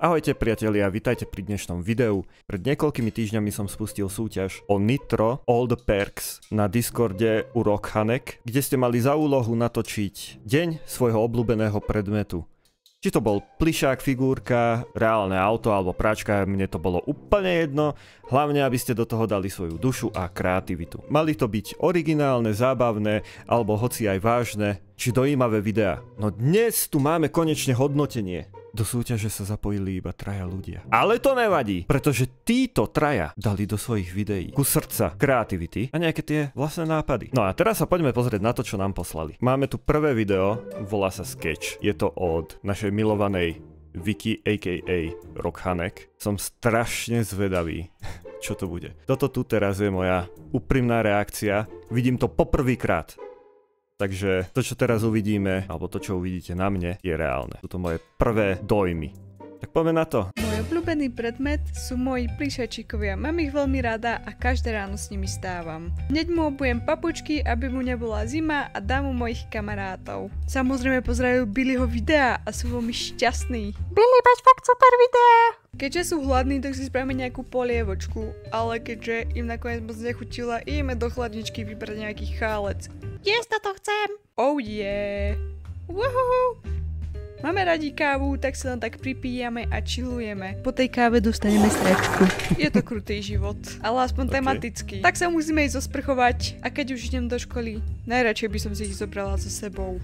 Ahojte priatelia, vitajte pri dnešnom videu. Pred niekoľkými týždňami som spustil súťaž o Nitro All the Perks na Discorde u Rockhanek, kde ste mali za úlohu natočiť deň svojho obľúbeného predmetu. Či to bol plišák, figurka, reálne auto alebo práčka, mne to bolo úplne jedno, hlavne aby ste do toho dali svoju dušu a kreativitu. Mali to byť originálne, zábavné alebo hoci aj vážne, či dojímavé videá. No dnes tu máme konečne hodnotenie. Do súťaže sa zapojili iba 3 ľudia. Ale to nevadí, pretože títo 3 dali do svojich videí kus srdca, kreativity a nejaké tie vlastné nápady. No a teraz sa poďme pozrieť na to, čo nám poslali. Máme tu prvé video, volá sa Sketch. Je to od našej milovanej Vicky aka Rockhanek. Som strašne zvedavý, čo to bude. Toto tu teraz je moja úprimná reakcia. Vidím to poprvýkrát. Takže to, čo teraz uvidíme, alebo to, čo uvidíte na mne, je reálne. Sú to moje prvé dojmy. Tak poďme na to. Môj obľúbený predmet sú moji plišačíkovia. Mám ich veľmi rada a každé ráno s nimi stávam. Hneď mu obujem papučky, aby mu nebola zima a dám mu mojich kamarátov. Samozrejme pozerajú Billyho videa a sú veľmi šťastní. Billy, máš fakt super videá! Keďže sú hladní, tak si spravíme nejakú polievočku, ale keďže im nakoniec moc nechutila, ideme do chladničky vybrať nejaký chálec. Jesť to chcem! Oh yeah! Woohoo! Máme radi kávu, tak sa len tak pripíjame a chillujeme. Po tej káve dostaneme stračku. Je to krutý život, ale aspoň tematický. Tak sa musíme ísť zosprchovať a keď už idem do školy, najradšej by som si ich zobrala so sebou.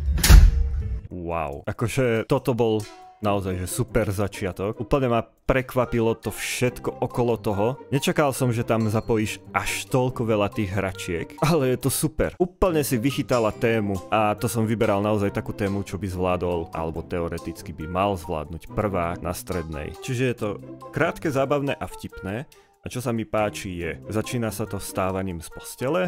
Wow, akože toto bol naozaj že super začiatok. Úplne ma prekvapilo to všetko okolo toho. Nečakal som, že tam zapojíš až toľko veľa tých hračiek, ale je to super. Úplne si vychytala tému a to som vyberal naozaj takú tému, čo by zvládol, alebo teoreticky by mal zvládnuť prvák na strednej. Čiže je to krátke, zábavné a vtipné. A čo sa mi páči je, začína sa to vstávaním z postele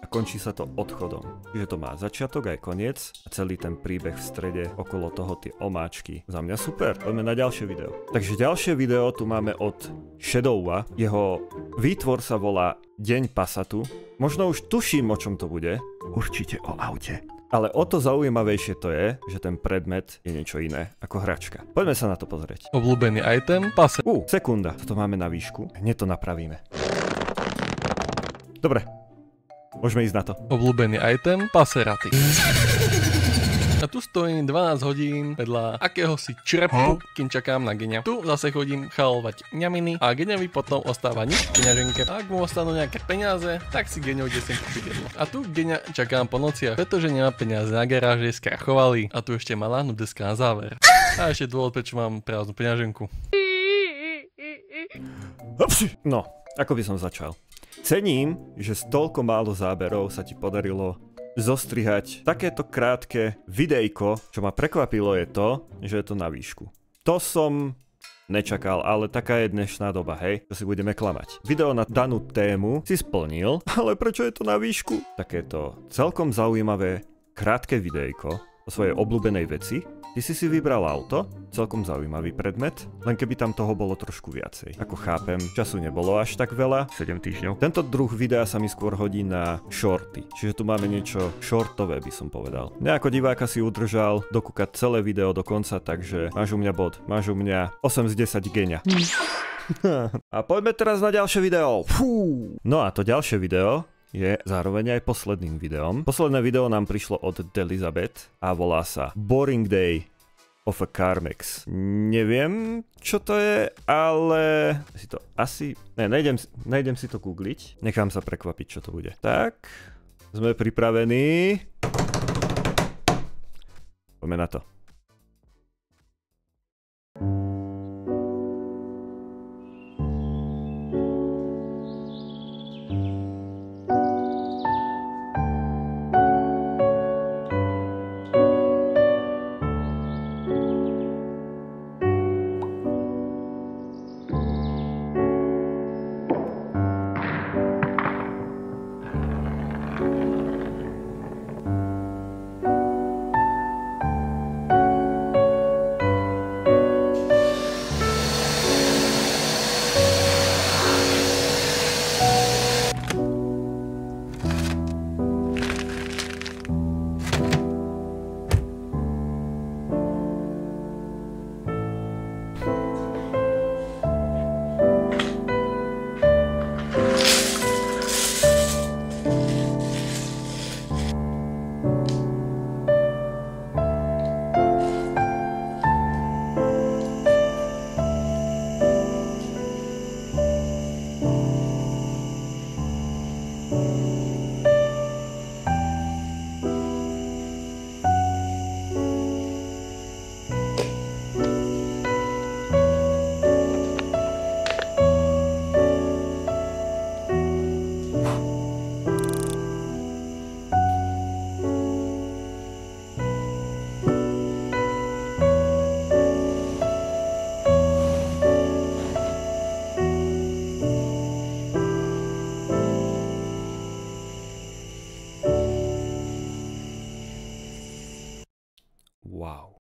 a končí sa to odchodom. Čiže to má začiatok aj koniec a celý ten príbeh v strede okolo toho tie omáčky. Za mňa super, poďme na ďalšie video. Takže ďalšie video tu máme od Shadowa. Jeho výtvor sa volá Deň Passatu. Možno už tuším, o čom to bude. Určite o aute. Ale o to zaujímavejšie to je, že ten predmet je niečo iné ako hračka. Poďme sa na to pozrieť. Obľúbený item, pase. Sekunda. Toto máme na výšku. Hneď to napravíme. Dobre. Môžeme ísť na to. Obľúbený item, paseraty. A tu stojím 12 hodín vedľa akéhosi črepu, kým čakám na Geňa. Tu zase chodím chalovať ňaminy a Geňovi potom ostáva nič v peňaženke. A ak mu ostanú nejaké peniaze, tak si Geňov ide sem kúpiť jedlo. A tu Geňa čakám po nociach, pretože nemá peniaze na garáže, skrachovali. A tu ešte malá nudeska na záver. A ešte dôvod, prečo mám prázdnu peňaženku. No, ako by som začal. Cením, že z toľko málo záberov sa ti podarilo zostrihať takéto krátke videjko. Čo ma prekvapilo je to, že je to na výšku. To som nečakal, ale taká je dnešná doba, hej, že si budeme klamať. Video na danú tému si splnil, ale prečo je to na výšku? Takéto celkom zaujímavé krátke videjko o svojej obľúbenej veci. Ty si vybral auto, celkom zaujímavý predmet, len keby tam toho bolo trošku viacej. Ako chápem, času nebolo až tak veľa, 7 týždňov. Tento druh videa sa mi skôr hodí na shorty, čiže tu máme niečo shortové, by som povedal. Mňa ako diváka si udržal dokúkať celé video do konca, takže máš u mňa bod, máš u mňa 8 z 10 Geňa. A poďme teraz na ďalšie video. No a to ďalšie video je zároveň aj posledným videom. Posledné video nám prišlo od Delizabeth a volá sa Boring Day of a Carmex. Neviem, čo to je, ale si to asi... nejdem si to googliť. Nechám sa prekvapiť, čo to bude. Tak, sme pripravení. Poďme na to.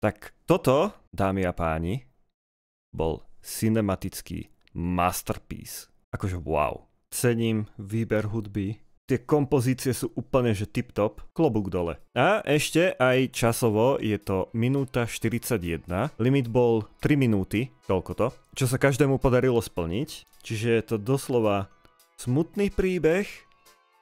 Tak toto, dámy a páni, bol cinematický masterpiece. Akože wow. Cením výber hudby. Tie kompozície sú úplne že tip-top, klobúk dole. A ešte aj časovo je to minúta 41, limit bol 3 minúty, toľko to, čo sa každému podarilo splniť, čiže je to doslova smutný príbeh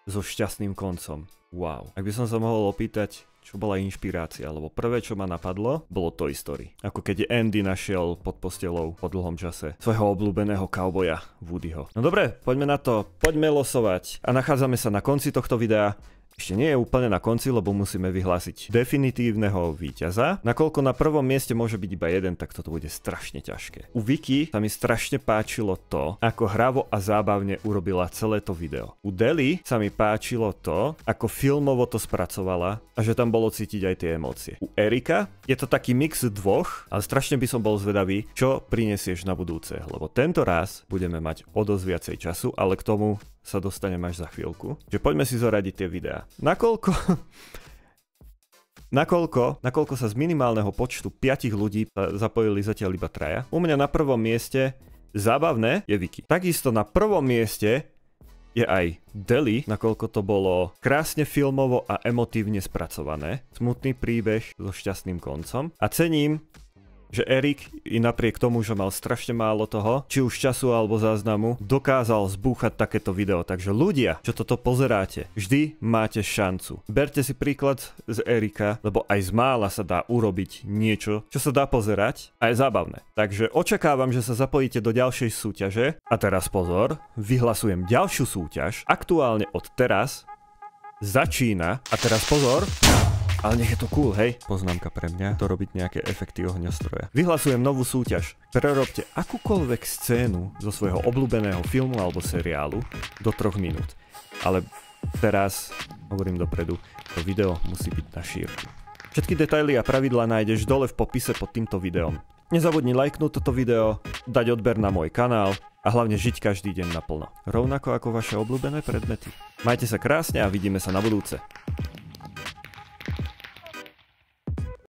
so šťastným koncom. Wow. Ak by som sa mohol opýtať, čo bola inšpirácia, lebo prvé, čo ma napadlo, bolo Toy Story. Ako keď Andy našiel pod postelou po dlhom čase svojho obľúbeného kauboja Woodyho. No dobre, poďme na to, poďme losovať. A nachádzame sa na konci tohto videa. Ešte nie je úplne na konci, lebo musíme vyhlásiť definitívneho víťaza. Nakoľko na prvom mieste môže byť iba jeden, tak toto bude strašne ťažké. U Viki sa mi strašne páčilo to, ako hravo a zábavne urobila celé to video. U Deli sa mi páčilo to, ako filmovo to spracovala a že tam bolo cítiť aj tie emócie. U Erika je to taký mix dvoch, ale strašne by som bol zvedavý, čo prinesieš na budúce, lebo tento raz budeme mať o dosť viacej času, ale k tomu sa dostanem až za chvíľku. Že poďme si zoradiť tie videá. Nakoľko sa z minimálneho počtu 5 ľudí zapojili zatiaľ iba 3. U mňa na prvom mieste zábavné je Viki. Takisto na prvom mieste je aj Deli, nakoľko to bolo krásne filmovo a emotívne spracované. Smutný príbeh so šťastným koncom. A cením, že Erik i napriek tomu, že mal strašne málo toho, či už času alebo záznamu, dokázal zbúchať takéto video. Takže ľudia, čo toto pozeráte, vždy máte šancu. Berte si príklad z Erika, lebo aj z mála sa dá urobiť niečo, čo sa dá pozerať a je zábavné. Takže očakávam, že sa zapojíte do ďalšej súťaže. A teraz pozor, vyhlasujem ďalšiu súťaž. Aktuálne od teraz začína. A teraz pozor. Ale nech je to cool, hej? Poznámka pre mňa, to robiť nejaké efekty ohňostroja. Vyhlasujem novú súťaž. Prerobte akúkoľvek scénu zo svojho obľúbeného filmu alebo seriálu do 3 minút. Ale teraz, hovorím dopredu, to video musí byť na šírku. Všetky detaily a pravidlá nájdeš dole v popise pod týmto videom. Nezabudni lajknúť toto video, dať odber na môj kanál a hlavne žiť každý deň naplno. Rovnako ako vaše obľúbené predmety. Majte sa krásne a vidíme sa na budúce.